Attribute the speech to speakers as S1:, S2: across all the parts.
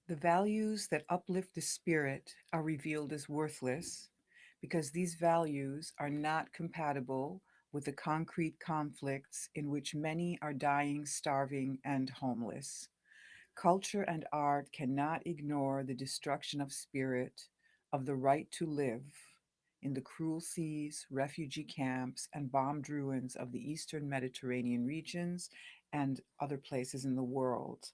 S1: The values that uplift the spirit are revealed as worthless because these values are not compatible with the concrete conflicts in which many are dying, starving, and homeless. Culture and art cannot ignore the destruction of spirit, of the right to live, in the cruel seas, refugee camps, and bombed ruins of the eastern Mediterranean regions and other places in the world.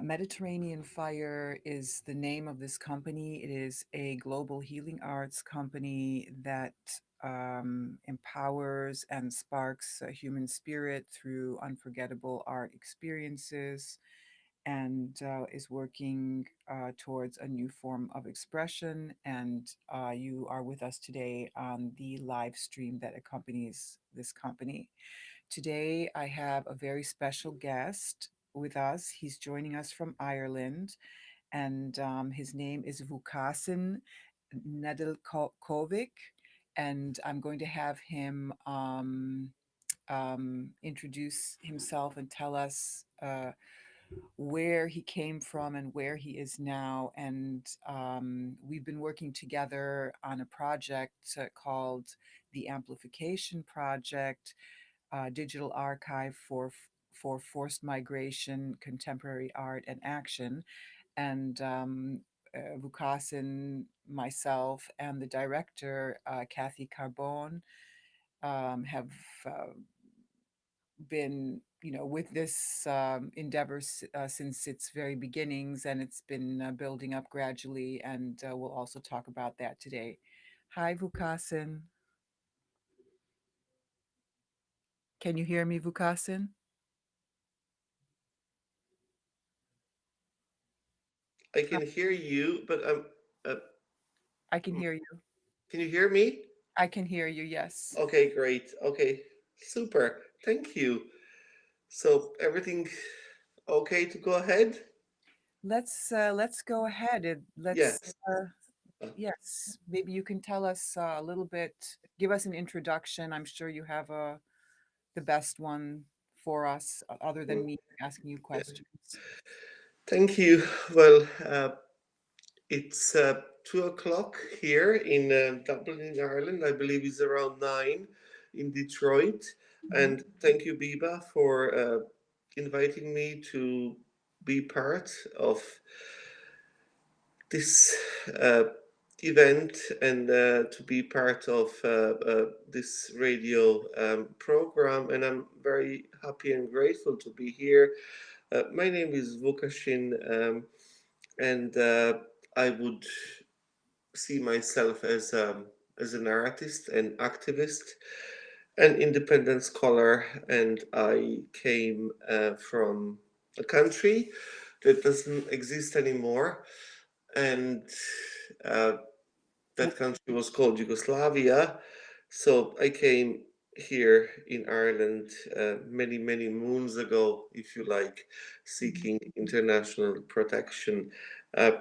S1: Mediterranean Fire is the name of this company. It is a global healing arts company that empowers and sparks human spirit through unforgettable art experiences and is working towards a new form of expression. And you are with us today on the live stream that accompanies this company. Today, I have a very special guest with us. He's joining us from Ireland, and his name is Vukasin Nedeljkovic. And I'm going to have him introduce himself and tell us where he came from and where he is now. And we've been working together on a project called the Amplification Project, digital archive for forced migration, contemporary art, and action. And Vukasin, myself, and the director, Kathy Carbone, have been, with this endeavor since its very beginnings, and it's been building up gradually. And we'll also talk about that today. Hi, Vukasin. Can you hear me, Vukasin?
S2: I can hear you, but
S1: I can hear you.
S2: can you hear me?
S1: I can hear you, yes.
S2: Okay, great. Okay, super. Thank you. So everything okay to go ahead?
S1: Let's go ahead. Let's
S2: Yes.
S1: uh,
S2: Uh,
S1: yes, maybe you can tell us a little bit, give us an introduction. I'm sure you have the best one for us, other than me asking you
S2: yeah.
S1: questions.
S2: Thank you. Well, it's 2 o'clock here in Dublin, in Ireland. I believe it's around 9 in Detroit.
S1: Mhm.
S2: And thank you, Biba, for inviting me to be part of this uh, event and to be part of this radio program. And I'm very happy and grateful to be here. My name is Vukashin, and I would see myself as an artist, an activist, an independent scholar, and I came from a country that doesn't exist anymore, and uh, that country was called Yugoslavia. So I came here in Ireland many moons ago, if you like, seeking international protection, uh,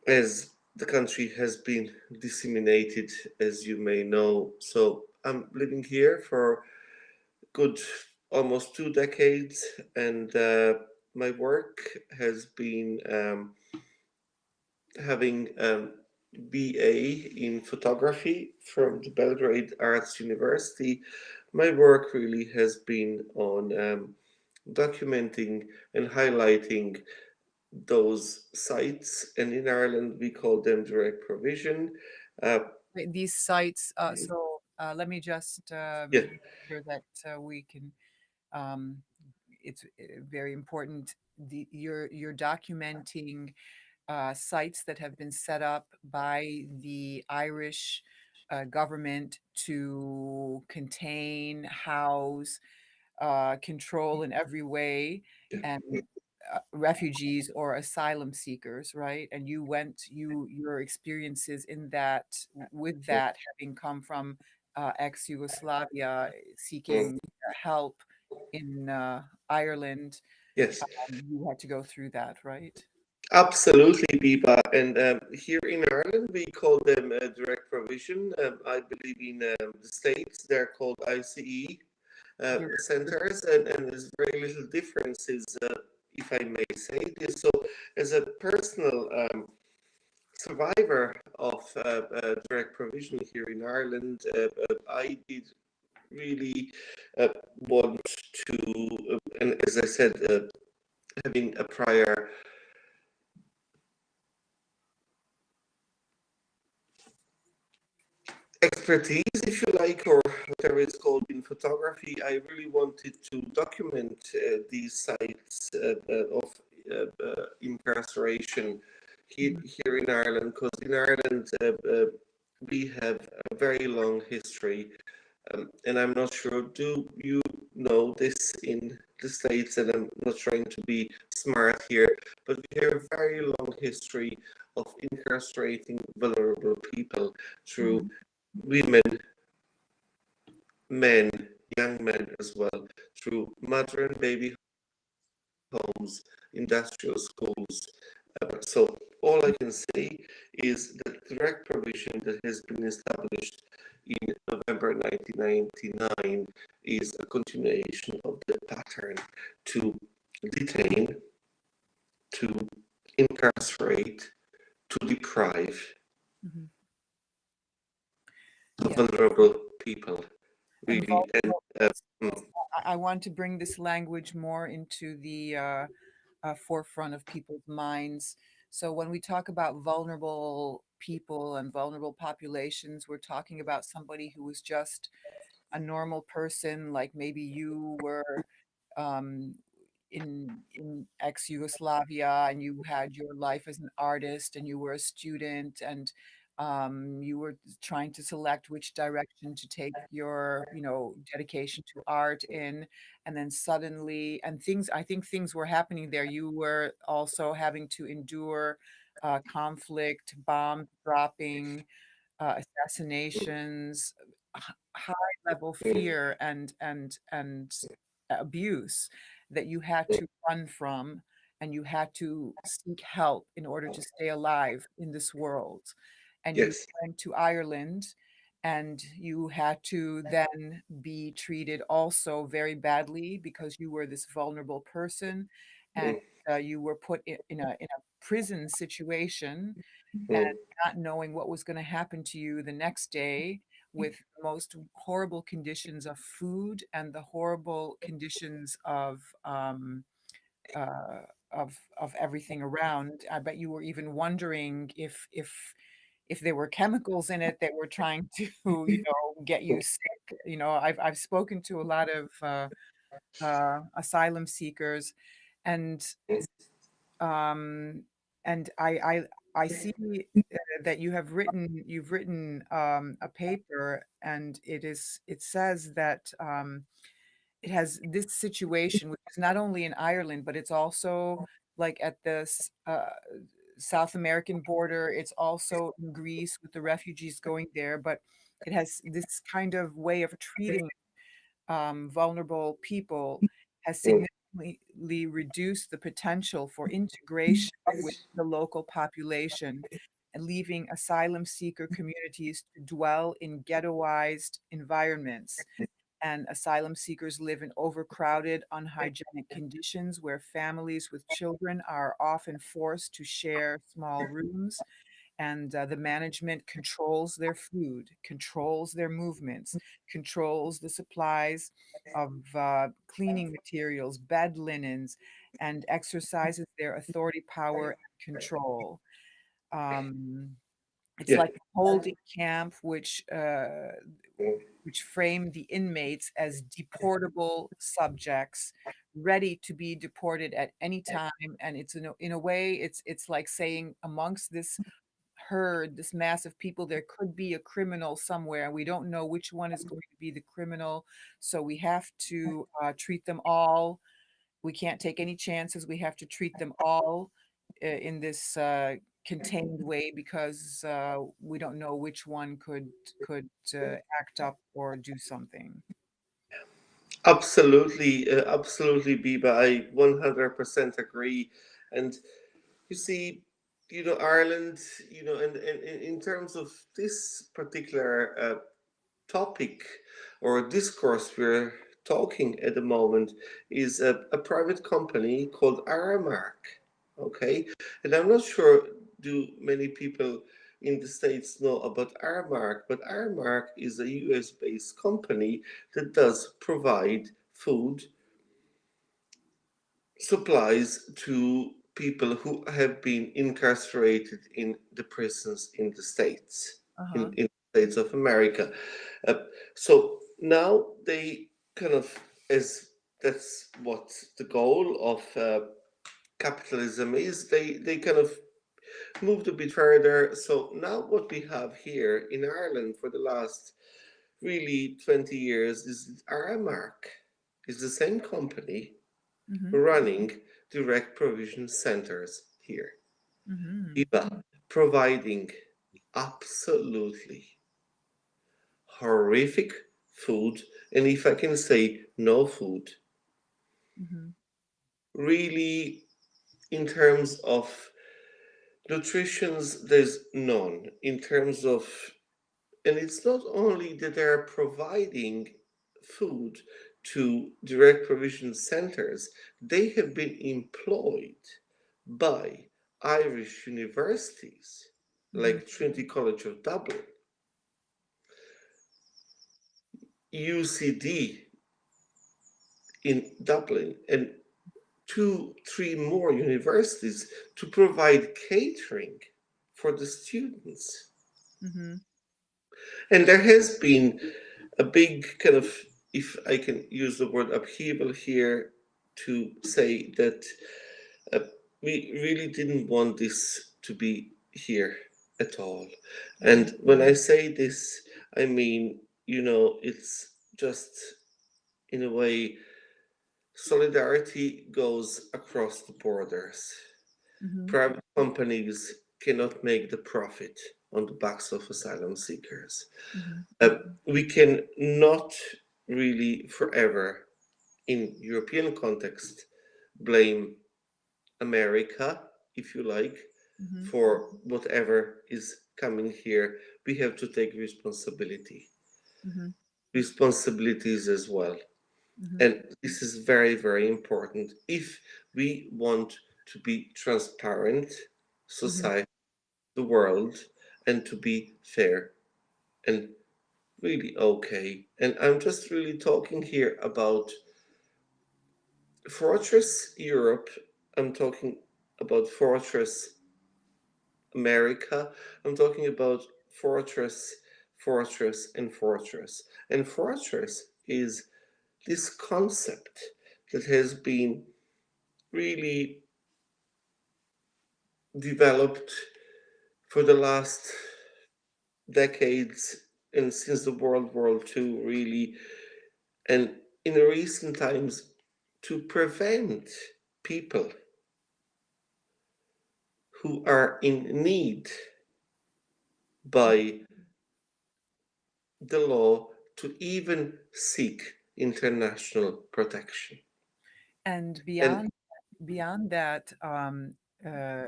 S2: as the country has been disseminated, as you may know. So I'm living here for good almost 2 decades, and my work has been having BA in photography from the Belgrade Arts University. My work really has been on documenting and highlighting those sites, and in Ireland we call them direct provision. Uh,
S1: These sites, let me just
S2: yeah,
S1: make sure that we can, um, it's very important. You're documenting sites that have been set up by the Irish government to contain, house, control in every way, and refugees or asylum seekers, right? And your experiences in that, with that, having come from ex-Yugoslavia,
S2: mm,
S1: seeking help in Ireland,
S2: yes,
S1: you had to go through that, right?
S2: absolutely, Biba. And here in Ireland we call them direct provision. I believe in the States they're called ICE
S1: Direct.
S2: centers, and there's very little differences. if I may say this. So, as a personal survivor of direct provision here in Ireland, I did really want to, and as I said, having a prior expertise, if you like, or whatever it's called in photography, I really wanted to document these sites of incarceration here in Ireland, because in Ireland we have a very long history. And I'm not sure, do you know this in the States? And I'm not trying to be smart here, but we have a very long history of incarcerating vulnerable people through women, men, young men as well, through mother and baby homes, industrial schools. So all I can say is that direct provision that has been established in November 1999 is a continuation of the pattern to detain, to incarcerate, to deprive
S1: Yeah.
S2: vulnerable people,
S1: And
S2: really. And
S1: I want to bring this language more into the forefront of people's minds. So when we talk about vulnerable people and vulnerable populations, we're talking about somebody who was just a normal person, like maybe you were um, in ex-Yugoslavia, and you had your life as an artist, and you were a student, and you were trying to select which direction to take your, dedication to art in, and then suddenly, and things, I think things were happening there. You were also having to endure conflict, bomb dropping, assassinations, high level fear and abuse that you had to run from, and you had to seek help in order to stay alive in this world. And you
S2: yes,
S1: went to Ireland, and you had to then be treated also very badly because you were this vulnerable person, and you were put in a prison situation, and not knowing what was going to happen to you the next day, with the most horrible conditions of food and the horrible conditions uh, of everything around. I bet you were even wondering if there were chemicals in it that were trying to, get you sick. I've spoken to a lot of asylum seekers, and um, and I see that you've written a paper, and it says that it has this situation, which is not only in Ireland, but it's also like at the South American border. It's also in Greece with the refugees going there, but it has this kind of way of treating vulnerable people has significantly reduced the potential for integration with the local population, and leaving asylum seeker communities to dwell in ghettoized environments. And asylum seekers live in overcrowded, unhygienic conditions where families with children are often forced to share small rooms, and the management controls their food, controls their movements, controls the supplies of cleaning materials, bed linens, and exercises their authority, power, and control. Um, it's
S2: yeah,
S1: like a holding camp, which frame the inmates as deportable subjects, ready to be deported at any time. And it's in a way, it's like saying, amongst this herd, this mass of people, there could be a criminal somewhere. We don't know which one is going to be the criminal, so we have to treat them all. We can't take any chances. We have to treat them all in this contained way, because we don't know which one could act up or do something.
S2: absolutely, absolutely, Biba. I 100% agree. And you see, Ireland, and in terms of this particular topic or discourse we're talking at the moment is a private company called Aramark. Okay, and I'm not sure do many people in the States know about Aramark, but Aramark is a US based company that does provide food supplies to people who have been incarcerated in the prisons in the States,
S1: Uh-huh.
S2: in the States of America. Uh, so now they kind of, as that's what the goal of capitalism is, they kind of moved a bit further. So now what we have here in Ireland for the last really 20 years is Aramark, is the same company
S1: Mhm.
S2: running direct provision centers here.
S1: Mhm.
S2: Biba providing absolutely horrific food, and if I can say no food,
S1: Mhm.
S2: really in terms of nutritions, there's none. In terms of, and it's not only that they're providing food to direct provision centers, they have been employed by Irish universities
S1: Mhm.
S2: like Trinity College of Dublin, UCD in Dublin, and two, three more universities to provide catering for the students.
S1: Mhm.
S2: And there has been a big kind of, if I can use the word upheaval here, to say that uh, we really didn't want this to be here at all.
S1: Mhm.
S2: And when I say this, I mean, it's just in a way, solidarity goes across the borders.
S1: Mhm.
S2: Private companies cannot make the profit on the backs of asylum seekers.
S1: Mhm.
S2: We can not really forever, in European context, blame America, if you like,
S1: Mhm.
S2: for whatever is coming here. We have to take
S1: Mhm.
S2: responsibilities as well.
S1: Mhm.
S2: And this is very, very important if we want to be transparent,
S1: Mhm.
S2: society, the world, and to be fair and really okay. And I'm just really talking here about Fortress Europe. I'm talking about Fortress America. I'm talking about Fortress, Fortress, and Fortress. And Fortress is this concept that has been really developed for the last decades and since the World War II, really, and in recent times to prevent people who are in need by the law to even seek international protection.
S1: And
S2: And
S1: beyond that, uh,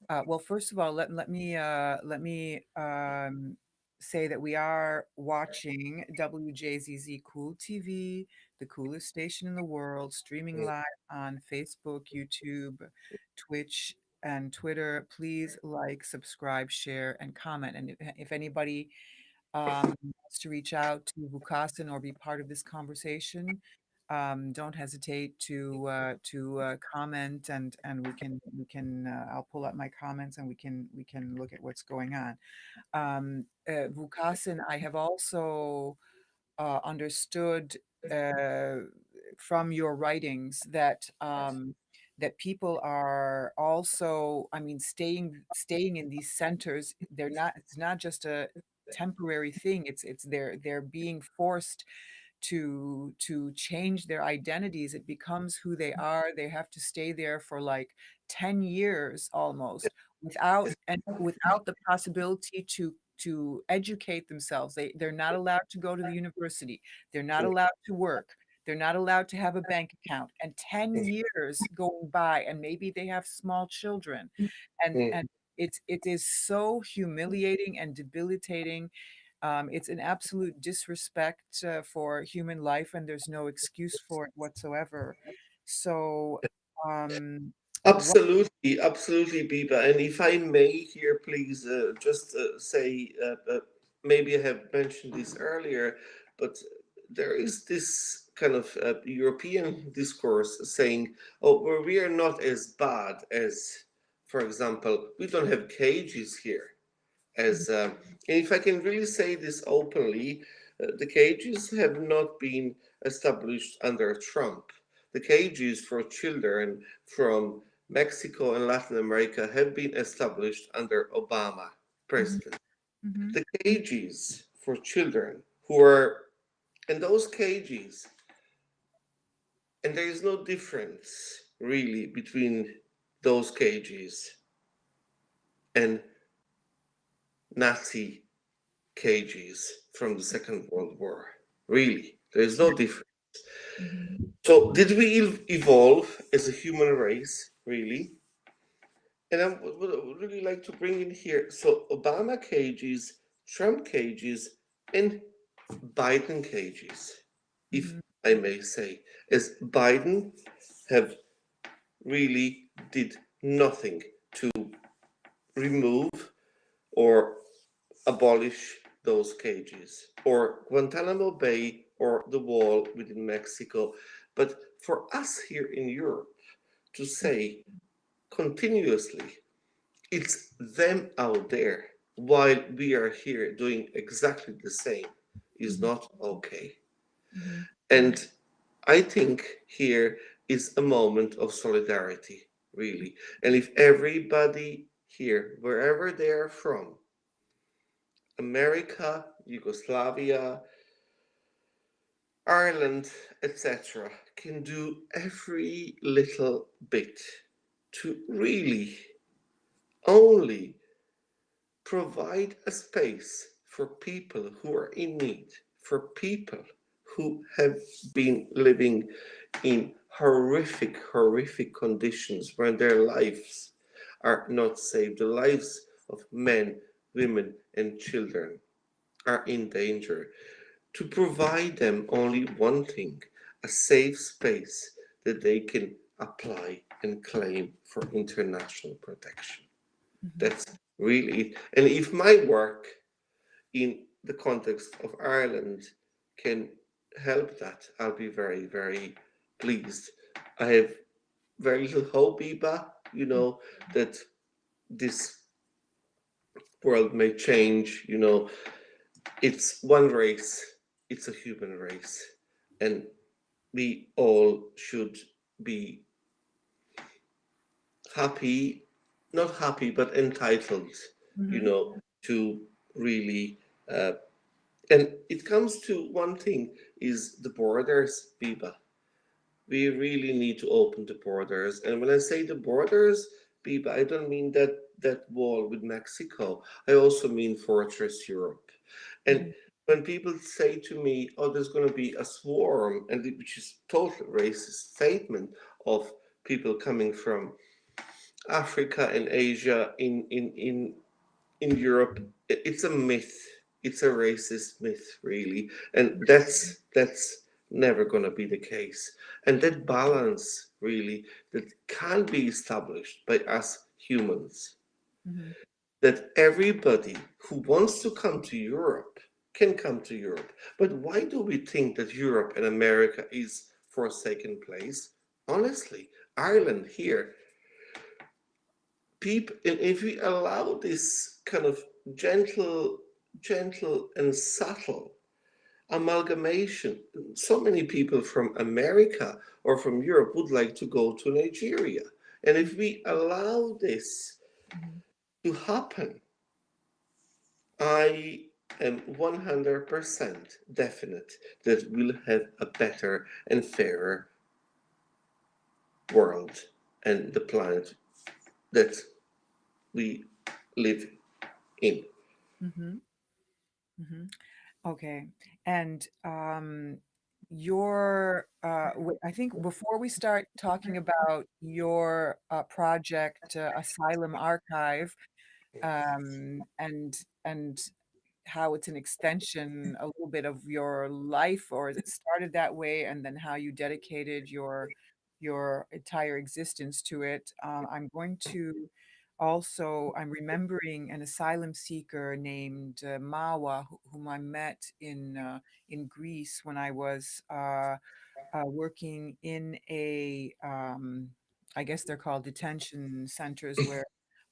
S1: uh, well, first of all, let me say that we are watching WJZZ Cool TV, the coolest station in the world, streaming live on Facebook, YouTube, Twitch, and Twitter. Please like, subscribe, share, and comment. And if anybody wants to reach out to Vukasin or be part of this conversation, don't hesitate to comment, and we can I'll pull up my comments, and we can look at what's going on. Vukasin, I have also understood uh, from your writings that people are also, I mean, staying in these centers. They're not. It's not just a temporary thing. It's they're being forced to change their identities. It becomes who they are. They have to stay there for like 10 years almost without the possibility to educate themselves. They're not allowed to go to the university. They're not allowed to work. They're not allowed to have a bank account. And 10 years going by, and maybe they have small children. And it is so humiliating and debilitating. It's an absolute disrespect for human life, and there's no excuse for it whatsoever. So, um, what?
S2: Absolutely, absolutely, Biba. And if I may here, please just say, maybe I have mentioned this earlier, but there is this kind of European discourse saying, oh, well, we are not as bad as, for example, we don't have cages here.
S1: Mhm,
S2: And if I can really say this openly, the cages have not been established under Trump. The cages for children from Mexico and Latin America have been established under Obama
S1: mhm,
S2: president.
S1: mhm,
S2: The cages for children who are in those cages, and there is no difference really between those cages and Nazi cages from the Second World War. Really, there is no difference.
S1: mhm,
S2: So, did we evolve as a human race? Really? And I would really like to bring in here. So, Obama cages, Trump cages, and Biden cages, if
S1: mhm,
S2: I may say, as Biden have really did nothing to remove or abolish those cages, or Guantanamo Bay, or the wall within Mexico. But for us here in Europe to say continuously, it's them out there while we are here doing exactly the same is
S1: mhm,
S2: not okay.
S1: mhm,
S2: And I think here is a moment of solidarity, really. And if everybody here, wherever they are from, America, Yugoslavia, Ireland, etc., can do every little bit to really only provide a space for people who are in need, for people who have been living in horrific, horrific conditions where their lives are not saved. The lives of men, women, and children are in danger. To provide them only one thing, a safe space that they can apply and claim for international protection.
S1: mhm,
S2: That's really it. And if my work in the context of Ireland can help that, I'll be very, very pleased. I have very little hope, Iba, that this world may change. It's one race, it's a human race. And we all should be happy, not happy, but entitled,
S1: mhm,
S2: to really. Uh, and it comes to one thing is the borders, Biba. We really need to open the borders. And when I say the borders, Biba, I don't mean that wall with Mexico. I also mean Fortress Europe. And
S1: mhm,
S2: when people say to me, "Oh, there's going to be a swarm," which is total racist statement of people coming from Africa and Asia in Europe, it's a myth. It's a racist myth, really, and that's never going to be the case. And that balance, really, that can be established by us humans,
S1: mhm,
S2: that everybody who wants to come to Europe can come to Europe. But why do we think that Europe and America is forsaken place? Honestly, Ireland here, people, and if we allow this kind of gentle and subtle amalgamation, so many people from America or from Europe would like to go to Nigeria. And if we allow this
S1: mhm,
S2: to happen, I am 100% definite that we'll have a better and fairer world and the planet that we live in.
S1: mhm, mhm. Okay. And your I think before we start talking about your project, Asylum Archive, and how it's an extension a little bit of your life, or it started that way, and then how you dedicated your entire existence to it. I'm going to also, I'm remembering an asylum seeker named Mawa, whom I met in Greece when I was working in I guess they're called detention centers, where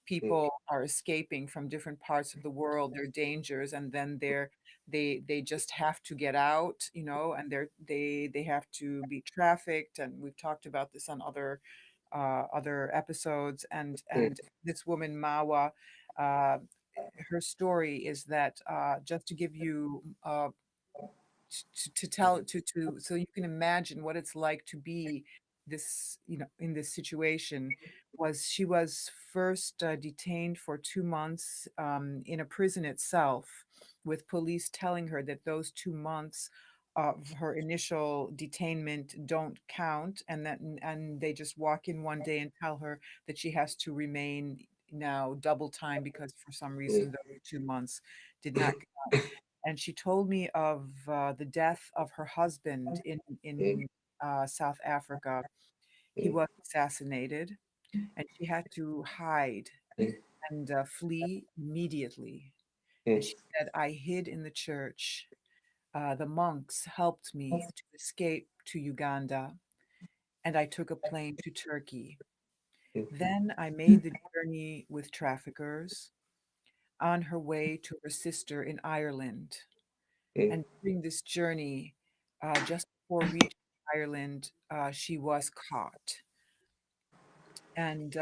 S1: people are escaping from different parts of the world, their dangers, and then they just have to get out, and they have to be trafficked. And we've talked about this on other episodes. And this woman Mawa, uh, her story is that, just to give you to tell to so you can imagine what it's like to be this, in this situation. Was She was first detained for 2 months in a prison itself, with police telling her that those 2 months of her initial detainment don't count, and they just walk in one day and tell her that she has to remain now double time, because for some reason those 2 months did not. And she told me of the death of her husband in South Africa. He was assassinated, and she had to hide and flee immediately. And she said, "I hid in the church. The monks helped me to escape to Uganda, and I took a plane to Turkey. Then I made the journey with traffickers on her way to her sister in Ireland. And during this journey, just before reaching Ireland, she was caught and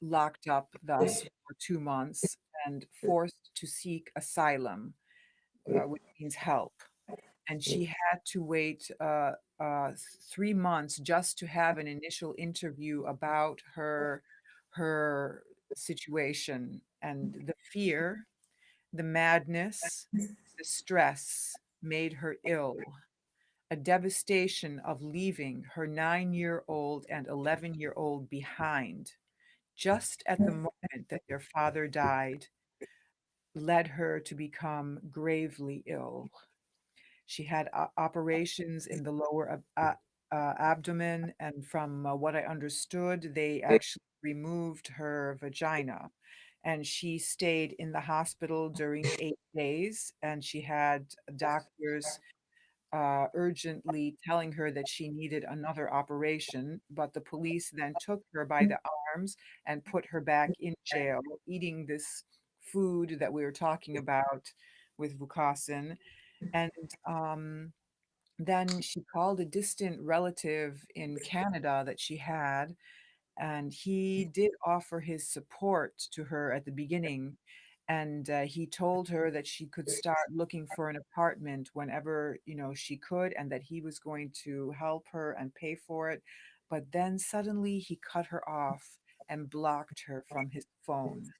S1: locked up thus for 2 months and forced to seek asylum, which means help. And she had to wait 3 months just to have an initial interview about her situation. And the fear, the madness, the stress made her ill. A devastation of leaving her 9-year-old and 11-year-old behind just at the moment that their father died led her to become gravely ill. She had operations in the lower abdomen, and from what I understood, they actually removed her vagina. And she stayed in the hospital during 8 days, and she had doctors urgently telling her that she needed another operation. But the police then took her by the arms and put her back in jail, eating this food that we were talking about with Vukasin. And then she called a distant relative in Canada that she had, and he did offer his support to her at the beginning. And he told her that she could start looking for an apartment whenever she could, and that he was going to help her and pay for it. But then suddenly he cut her off and blocked her from his phone.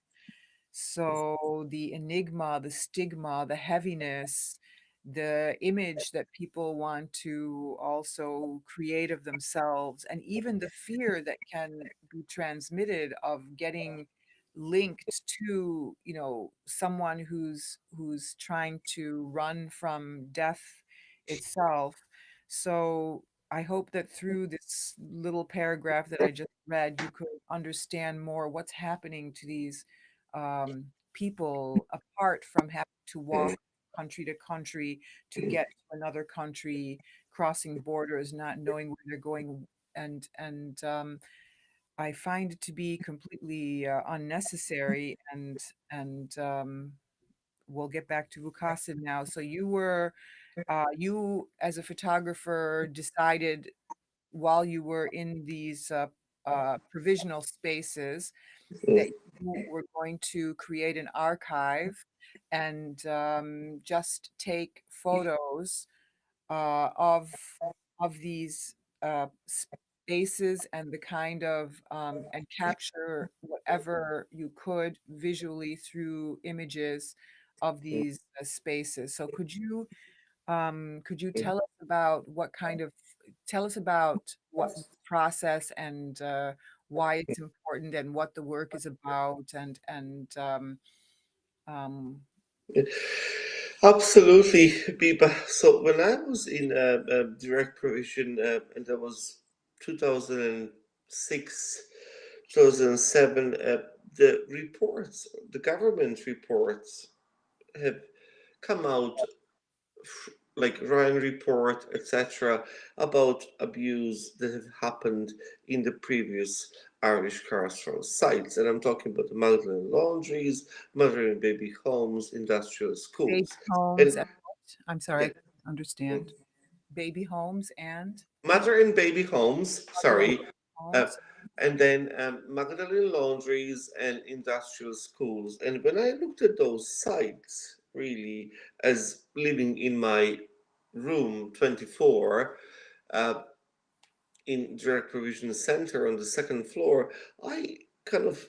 S1: So the enigma, the stigma, the heaviness, the image that people want to also create of themselves, and even the fear that can be transmitted of getting linked to, someone who's trying to run from death itself. So I hope that through this little paragraph that I just read, you could understand more what's happening to these people, apart from having to walk country to country to get to another country, crossing borders, not knowing where they're going. And I find it to be completely unnecessary. And we'll get back to Vukasin now. So you as a photographer decided, while you were in these provisional spaces, that you were going to create an archive and just take photos of these spaces, and the kind of and capture whatever you could visually through images of these spaces. So could you tell us about tell us about what this process, and why it's important, and what the work is about, and um,
S2: Absolutely, Biba. So when I was in direct provision, and that was 2006, 2007, the reports, the government reports have come out, like Ryan report, etc., about abuse that had happened in the previous Irish carceral sites. And I'm talking about the Magdalene laundries, mother and baby homes, industrial
S1: Baby
S2: schools.
S1: homes
S2: And
S1: and what? I'm sorry, I
S2: yeah,
S1: couldn't understand. Baby homes and
S2: mother and baby homes,
S1: mother and
S2: sorry, uh,
S1: homes?
S2: and then Magdalene laundries and industrial schools. And when I looked at those sites, really, as living in my room 24, uh, in direct provision center on the second floor, I kind of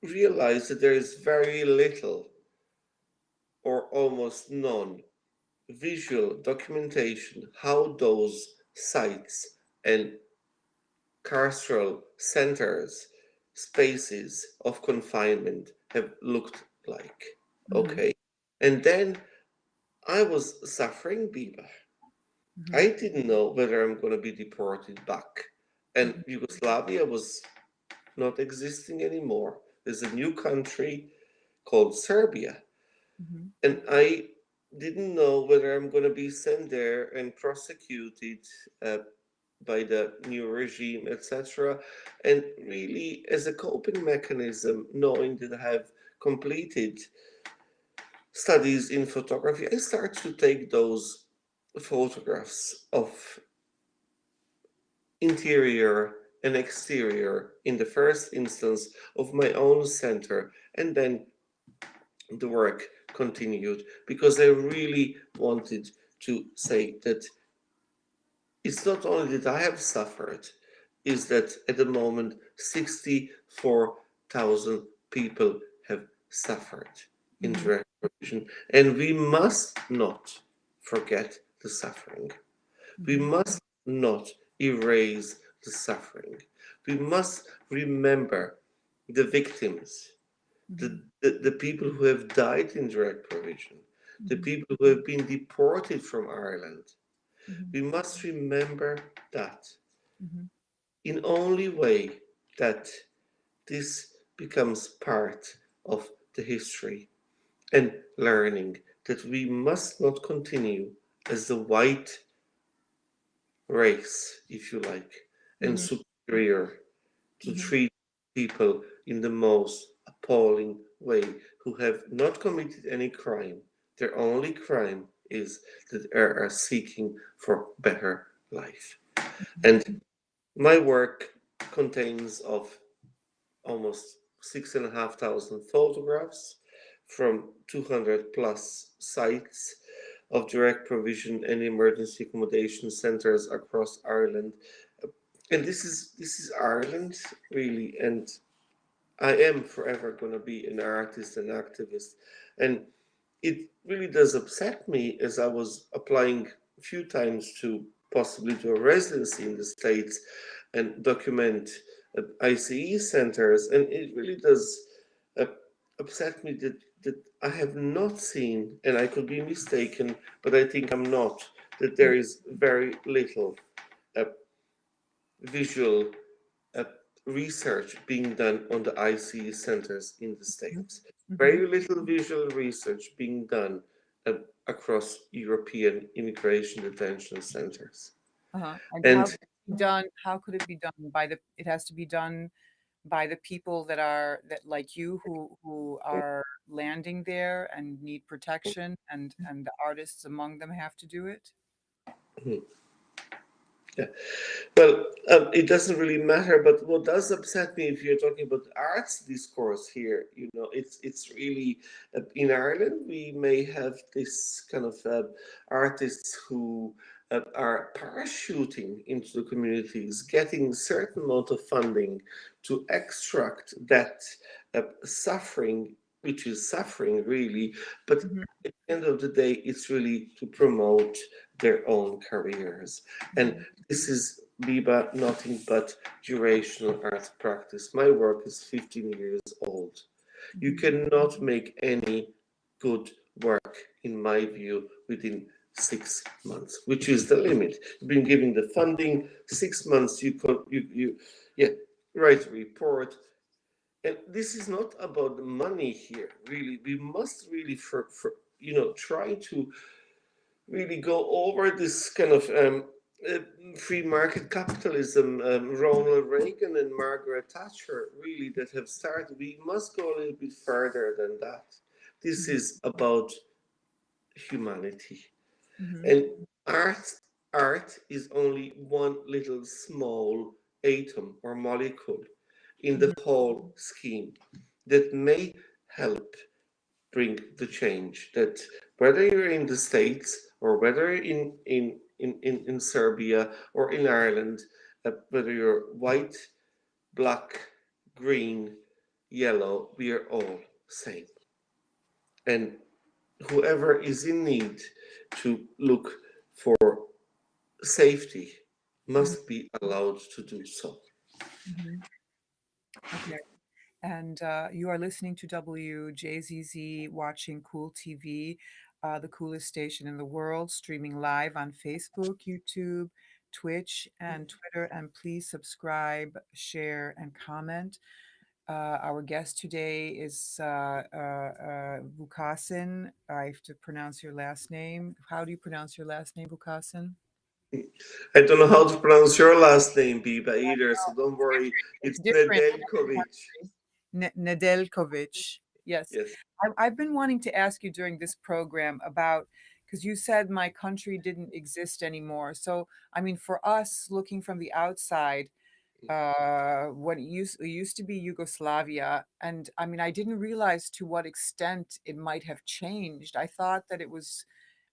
S2: realized that there is very little or almost none visual documentation how those sites and carceral centers, spaces of confinement have looked like.
S1: Mhm,
S2: Okay. And then I was suffering, Biba.
S1: mhm,
S2: I didn't know whether I'm going to be deported back. And
S1: mhm,
S2: Yugoslavia was not existing anymore. There's a new country called Serbia.
S1: mhm,
S2: And I didn't know whether I'm going to be sent there and prosecuted uh, by the new regime, etc. And really, as a coping mechanism, knowing that I have completed studies in photography, I start to take those photographs of interior and exterior in the first instance of my own center, and then the work continued because I really wanted to say that it's not only that I have suffered, is that at the moment 64,000 people have suffered in
S1: mhm,
S2: direct provision, and we must not forget the suffering. We
S1: mhm,
S2: must not erase the suffering. We must remember the victims,
S1: mhm,
S2: the people who have died in direct provision, the
S1: mhm,
S2: people who have been deported from Ireland.
S1: mhm,
S2: We must remember that
S1: mhm,
S2: in only way that this becomes part of the history and learning that we must not continue as the white race, if you like, and
S1: mhm,
S2: superior to
S1: mhm,
S2: treat people in the most appalling way who have not committed any crime. Their only crime is that they are seeking for better life. And my work contains of almost 6,500 photographs from 200 plus sites of direct provision and emergency accommodation centers across Ireland. And this is Ireland really, and I am forever going to be an artist and activist. And it really does upset me as I was applying a few times to possibly do a residency in the States and document ICE centers. And it really does uh, upset me that I have not seen, and I could be mistaken, but I think I'm not, that there is very little uh, visual uh, research being done on the ICE centers in the
S1: mhm,
S2: States.
S1: mhm.
S2: Very little visual research being done uh, across European immigration detention centers.
S1: Uh-huh, and how
S2: And
S1: could it be done how could it be done by the it has to be done by the people that are that like you who are landing there and need protection and the artists among them have to do it?
S2: hmm, yeah. Well, it doesn't really matter. But what does upset me, if you're talking about arts discourse here, it's really in Ireland we may have this kind of artists who are parachuting into the communities, getting certain amount of funding to extract that suffering, which is suffering really, but
S1: Mhm,
S2: at the end of the day, it's really to promote their own careers. And
S1: mhm,
S2: this is Biba, nothing but durational art practice. My work is 15 years old. You
S1: mhm,
S2: cannot make any good work in my view, within 6 months, which is the limit. You've been given the funding, 6 months, yeah, write a report. And this is not about the money here, really. We must really, try to really go over this kind of uh, free market capitalism, Ronald Reagan and Margaret Thatcher, really, that have started. We must go a little bit further than that. This
S1: Mhm.
S2: is about humanity.
S1: Mhm.
S2: And art is only one little small atom or molecule in the
S1: Mhm.
S2: whole scheme that may help bring the change. That whether you're in the States or whether in Serbia or in Ireland, whether you're white, black, green, yellow, we are all same. And whoever is in need to look for safety
S1: Mhm.
S2: must be allowed to do so.
S1: Mhm. Okay. And you are listening to WJZZ, watching Cool TV, the coolest station in the world, streaming live on Facebook, YouTube, Twitch, and Twitter. And please subscribe, share, and comment. Our guest today is Vukasin. I have to pronounce your last name. How do you pronounce your last name, Vukasin?
S2: I don't know how to pronounce your last name, Biba, either, so don't worry.
S1: It's
S2: It's
S1: different in every
S2: Nedeljkovic.
S1: country. Nedeljkovic. Yes.
S2: Yes,
S1: I've been wanting to ask you during this program about, because you said my country didn't exist anymore. So, I mean, for us looking from the outside, what it used to be Yugoslavia, and I mean, I didn't realize to what extent it might have changed. I thought that it was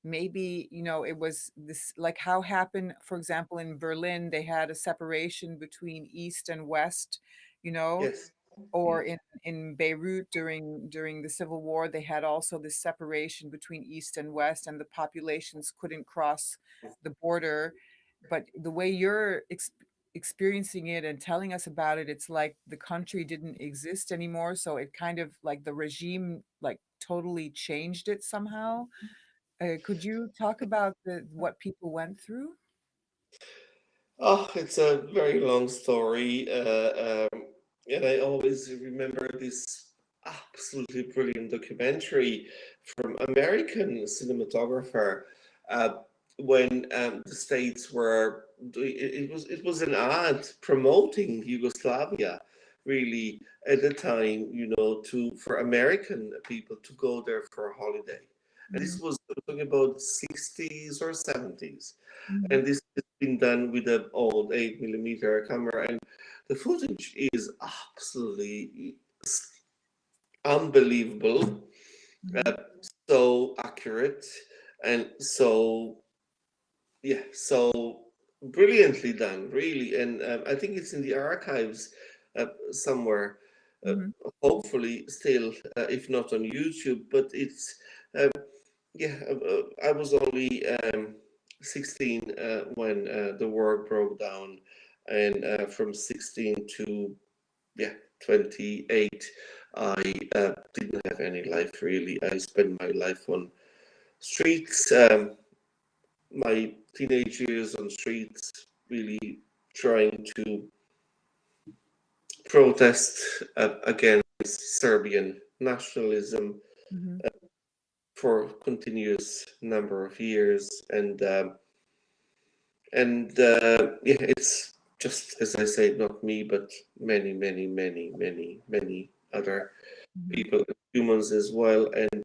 S1: maybe, it was this, like how happened, for example, in Berlin, they had a separation between East and West, you know,
S2: yes,
S1: or in Beirut during the civil war, they had also this separation between East and West, and the populations couldn't cross the border. But the way you're experiencing it and telling us about it, it's like the country didn't exist anymore, so it kind of like the regime like totally changed it somehow. Could you talk about the what people went through?
S2: Oh, it's a very long story. And I always remember this absolutely brilliant documentary from American cinematographer uh, when the states were it was an ad promoting Yugoslavia really at the time, to for American people to go there for a holiday. And
S1: Mhm.
S2: this was talking about 60s or 70s,
S1: Mhm.
S2: and this has been done with an old 8 millimeter camera, and the footage is absolutely unbelievable,
S1: Mhm.
S2: uh, so accurate, and so brilliantly done, really. And I think it's in the archives somewhere, uh,
S1: Mhm.
S2: hopefully still, if not on YouTube, but it's um, yeah, I was only 16 when the war broke down, and from 16 to, yeah, 28, I didn't have any life really. I spent my life on streets, my teenage years on streets, really trying to protest against Serbian nationalism
S1: Mhm.
S2: for continuous number of years, and yeah, it's just as I say, not me, but many, many, many, many, many other
S1: Mhm.
S2: people, humans as well. And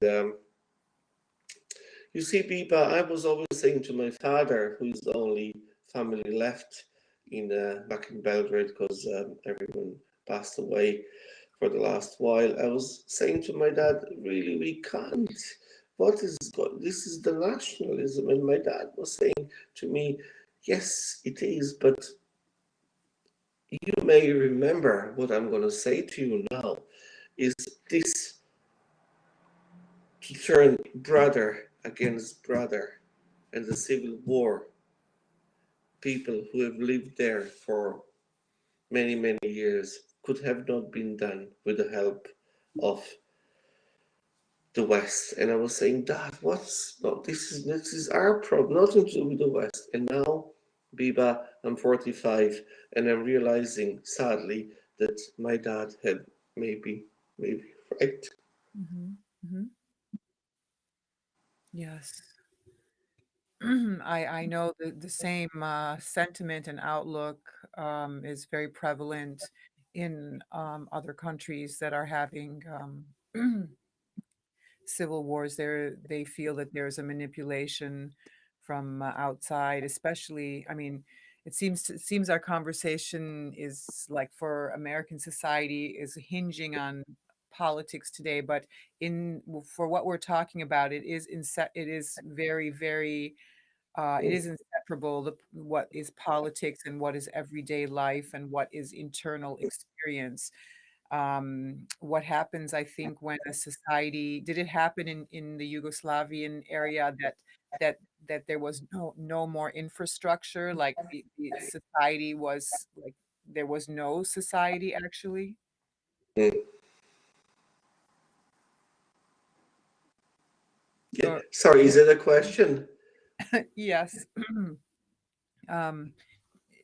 S2: you see, Biba, I was always saying to my father, who's the only family left in back in Belgrade, because everyone passed away for the last while. I was saying to my dad, really, we can't. What is God? This is the nationalism, and my dad was saying to me, yes, it is, but you may remember what I'm going to say to you now is this: to turn brother against brother and the civil war, people who have lived there for many, many years, could have not been done with the help of the West, and I was saying, Dad, this is our problem, nothing to do with the West. And now, Biba, I'm 45, and I'm realizing, sadly, that my dad had maybe right.
S1: Mhm, mhm. Yes. I know the same sentiment and outlook is very prevalent in other countries that are having civil wars. They feel that there's a manipulation from outside, especially. I mean, it seems our conversation is like for American society is hinging on politics today, but in for what we're talking about, it is very very it
S2: Mm,
S1: is inseparable, what is politics and what is everyday life and what is internal experience. What happens, I think, when a society did it happen in the Yugoslavian area that that there was no more infrastructure, like the society was like there was no society actually?
S2: mm. Yeah.
S1: Or
S2: Sorry, is it a question?
S1: yes. Um,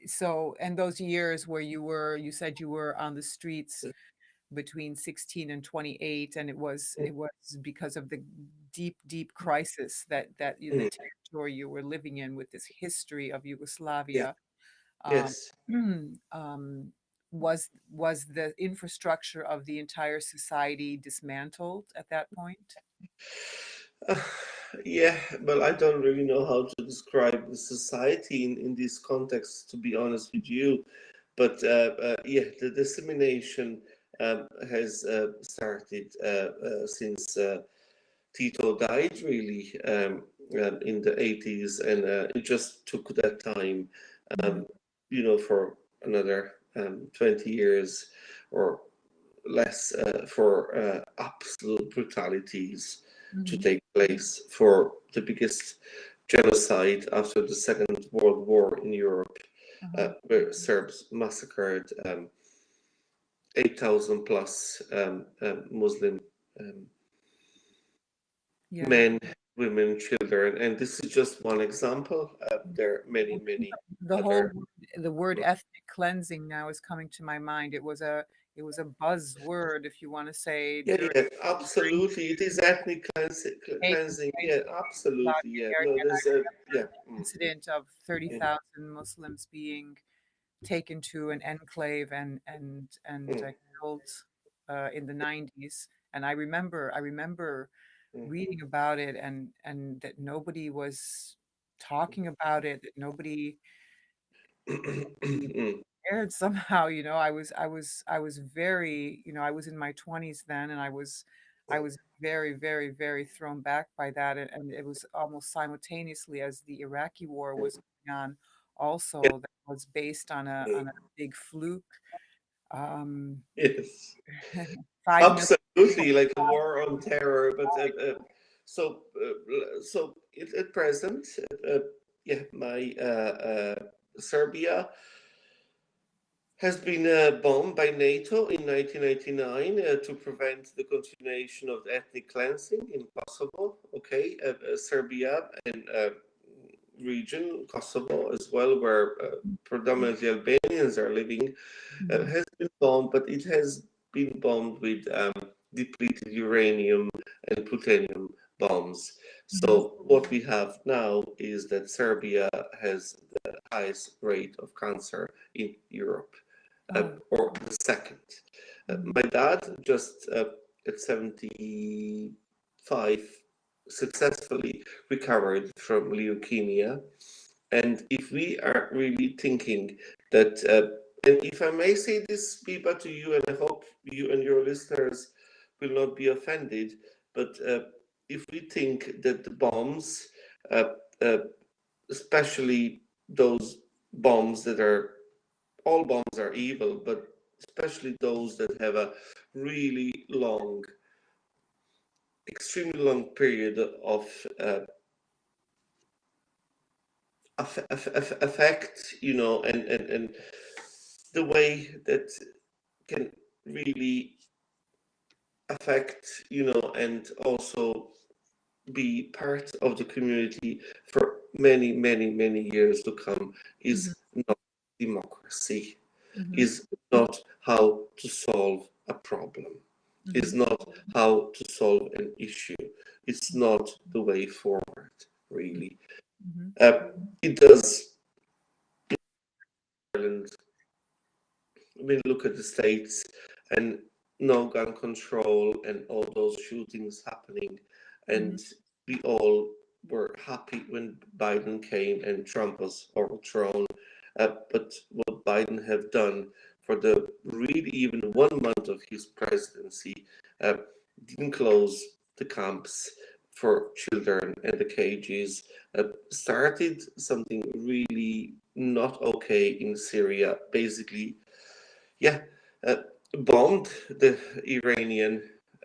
S1: so and those years where you said you were on the streets between 16 and 28, and it was because of the deep crisis that the
S2: Mm,
S1: territory you were living in with this history of
S2: yeah.
S1: Yugoslavia. um,
S2: Yes.
S1: um, was the infrastructure of the entire society dismantled at that point?
S2: Uh, yeah, well, I don't really know how to describe the society in this context, to be honest with you. But yeah, the dissemination has started since Tito died, really, in the 80s, and it just took that time,
S1: Hmm.
S2: um, for another 20 years or less for absolute brutalities to
S1: Hmm.
S2: take place, for the biggest genocide after the Second World War in Europe,
S1: Uh-huh.
S2: where Serbs massacred 8,000 plus Muslim um,
S1: Yeah.
S2: men, women, children. And this is just one example. There are many,
S1: I think
S2: many
S1: the whole
S2: other.
S1: the word ethnic cleansing now is coming to my mind. It was a buzzword, if you want to say,
S2: Yeah,
S1: during
S2: yeah,
S1: during
S2: absolutely. It is ethnic
S1: taking
S2: cleansing.
S1: place
S2: Yeah,
S1: in the
S2: absolutely.
S1: Yugoslavia
S2: Yeah, no,
S1: area. And I
S2: there's a, yeah.
S1: remember the incident of
S2: Mm,
S1: 30,000 Muslims being taken to an enclave and
S2: mm,
S1: killed in the 90s. And I remember
S2: mm,
S1: reading about it and that nobody was talking about it, that nobody really
S2: mm.
S1: cared somehow. I was very, I was in my 20s then, and I was very, very, very thrown back by that. And it was almost simultaneously as the Iraqi war was going on,
S2: Yeah,
S1: also that was based on a
S2: mm,
S1: on a big fluke. Um,
S2: yes.
S1: 5 million people.
S2: Absolutely, like a war on terror. But so at present, yeah, my Serbia has been bombed by NATO in 1999 to prevent the continuation of the ethnic cleansing in Kosovo. Okay, Serbia and region, Kosovo as well, where predominantly Albanians are living,
S1: Mhm,
S2: has been bombed, but it has been bombed with depleted uranium and plutonium bombs.
S1: mhm.
S2: So what we have now is that Serbia has the highest rate of cancer in Europe,
S1: Oh.
S2: or the second.
S1: Mhm,
S2: My dad just at 75 successfully recovered from leukemia. And if we are really thinking that, and if I may say this, Biba, to you, and I hope you and your listeners will not be offended, but if we think that the bombs, uh, uh, especially those bombs that are, all bombs are evil, but especially those that have a really long, extremely long period of effect, and the way that can really affect, and also be part of the community for many, many, many years to come
S1: Mhm,
S2: is not democracy,
S1: mhm,
S2: is not how to solve a problem, is
S1: mhm,
S2: not how to solve an issue. It's not the way forward, really.
S1: mhm,
S2: It does, Ireland, we look at the States and no gun control and all those shootings happening.
S1: mhm,
S2: And we all were happy when Biden came and Trump was overthrown. But what Biden have done for the really even 1 month of his presidency, uh, didn't close the camps for children and the cages, started something really not okay in Syria, basically, yeah, uh, bombed the Iranian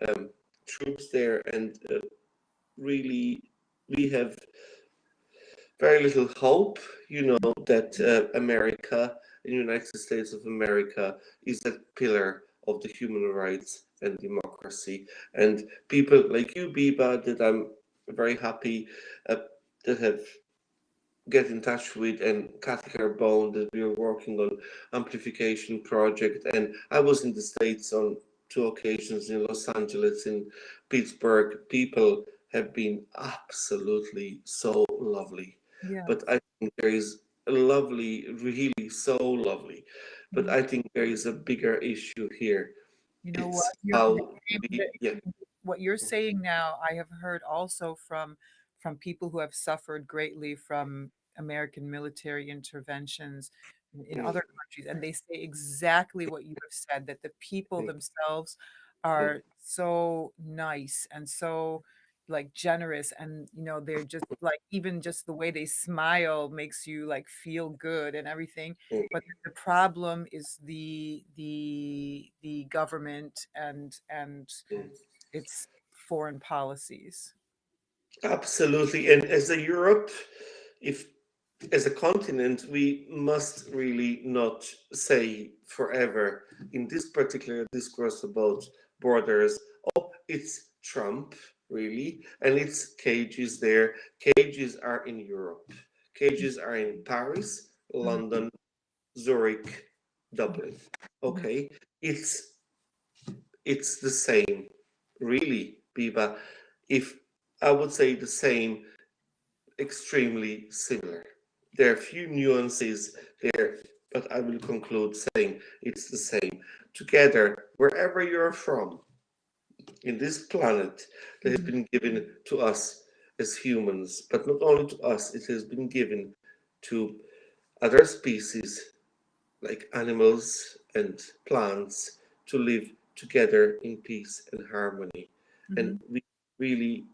S2: um, troops there, and really we have very little hope, that America, the United States of America, is a pillar of the human rights and democracy. And people like you, Biba, that I'm very happy uh, that have get in touch with, and Kathy Carbone, that we are working on amplification project. And I was in the States on two occasions, in Los Angeles, in Pittsburgh. People have been absolutely so lovely.
S1: yeah,
S2: But I think there is a lovely, really so lovely. But
S1: mhm.
S2: I think there is a bigger issue here.
S1: You know what?
S2: It's
S1: The,
S2: how we,
S1: the-
S2: yeah.
S1: what you're saying now, I have heard also from people who have suffered greatly from American military interventions in
S2: Mm,
S1: other countries, and they say exactly what you have said, that the people
S2: mm,
S1: themselves
S2: mm,
S1: are so nice and so like generous, and they're just like, even just the way they smile makes you like feel good and everything.
S2: mm,
S1: But the problem is the government and
S2: mm.
S1: its foreign policies.
S2: Absolutely. And as a Europe, if as a continent, we must really not say forever in this particular discourse about borders, oh, it's Trump, really, and it's cages there. Cages are in Europe. Cages are in Paris,
S1: Mhm,
S2: London, Zurich,
S1: mhm,
S2: Dublin.
S1: mhm,
S2: Okay, it's the same, really, Biba. If I would say the same, extremely similar. There are a few nuances there, but I will conclude saying it's the same. Together, wherever you're from in this planet that has
S1: mhm,
S2: been given to us as humans, but not only to us, it has been given to other species like animals and plants to live together in peace and harmony. And
S1: mhm,
S2: we really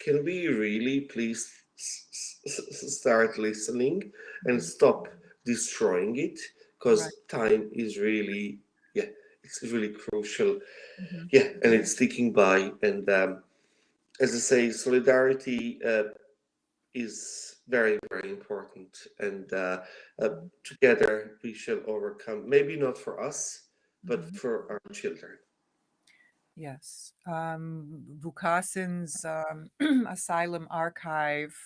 S2: can we really please start listening and
S1: mhm.
S2: stop destroying it?
S1: Right.
S2: Because time is really, yeah, it's really crucial.
S1: Mhm,
S2: Yeah, and it's ticking by. And as I say, solidarity is very, very important. And
S1: mhm,
S2: together we shall overcome, maybe not for us, but
S1: mhm.
S2: for our children.
S1: Yes. Vukasin's asylum archive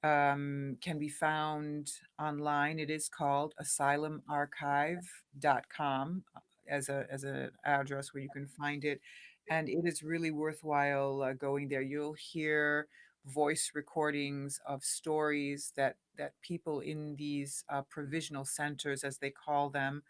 S1: can be found online. It is called asylumarchive.com as an address where you can find it, and it is really worthwhile going there. You'll hear voice recordings of stories that people in these provisional centers, as they call them,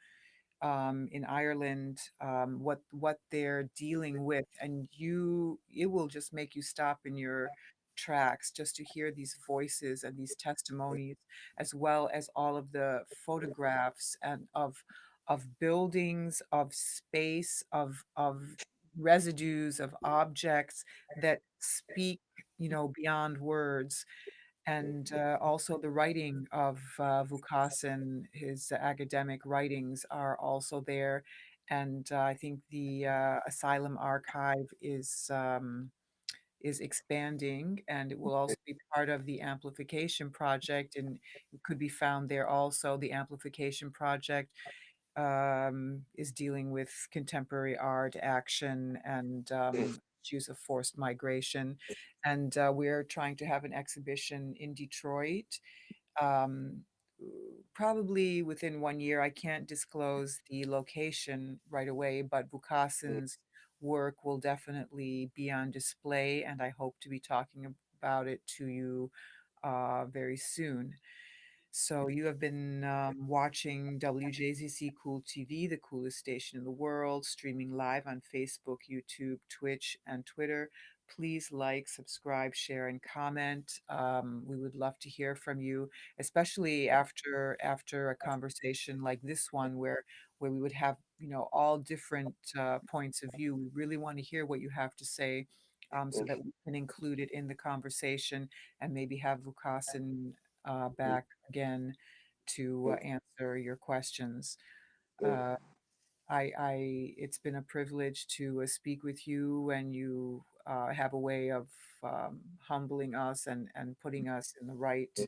S1: in Ireland, what they're dealing with, and it will just make you stop in your tracks just to hear these voices and these testimonies, as well as all of the photographs and of buildings, of space, of residues of objects that speak, beyond words, and also the writing of Vukasin, his academic writings are also there. And I think the Asylum Archive is expanding, and it will also be part of the Amplification Project, and it could be found there also. The Amplification Project is dealing with contemporary art, action, and issues of forced migration. And we're trying to have an exhibition in Detroit, um, probably within 1 year. I can't disclose the location right away, but Vukasin's work will definitely be on display, and I hope to be talking about it to you very soon. So you have been watching WJZZ Cool TV, the coolest station in the world, streaming live on Facebook, YouTube, Twitch, and Twitter. Please like, subscribe, share, and comment. We would love to hear from you, especially after a conversation like this one, where we would have all different points of view. We really want to hear what you have to say, so that we can include it in the conversation and maybe have Vukasin back again to answer your questions. Uh, it's been a privilege to speak with you, and you have a way of humbling us and putting us in the right,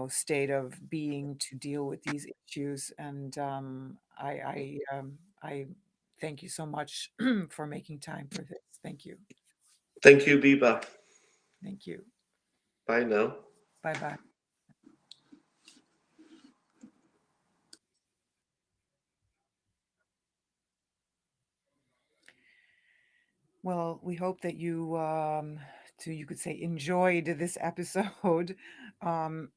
S1: state of being to deal with these issues. And I thank you so much for making time for this. Thank you.
S2: Thank you, Biba.
S1: Thank you.
S2: Bye now.
S1: Bye bye. Well, we hope that you could say enjoyed this episode. Um,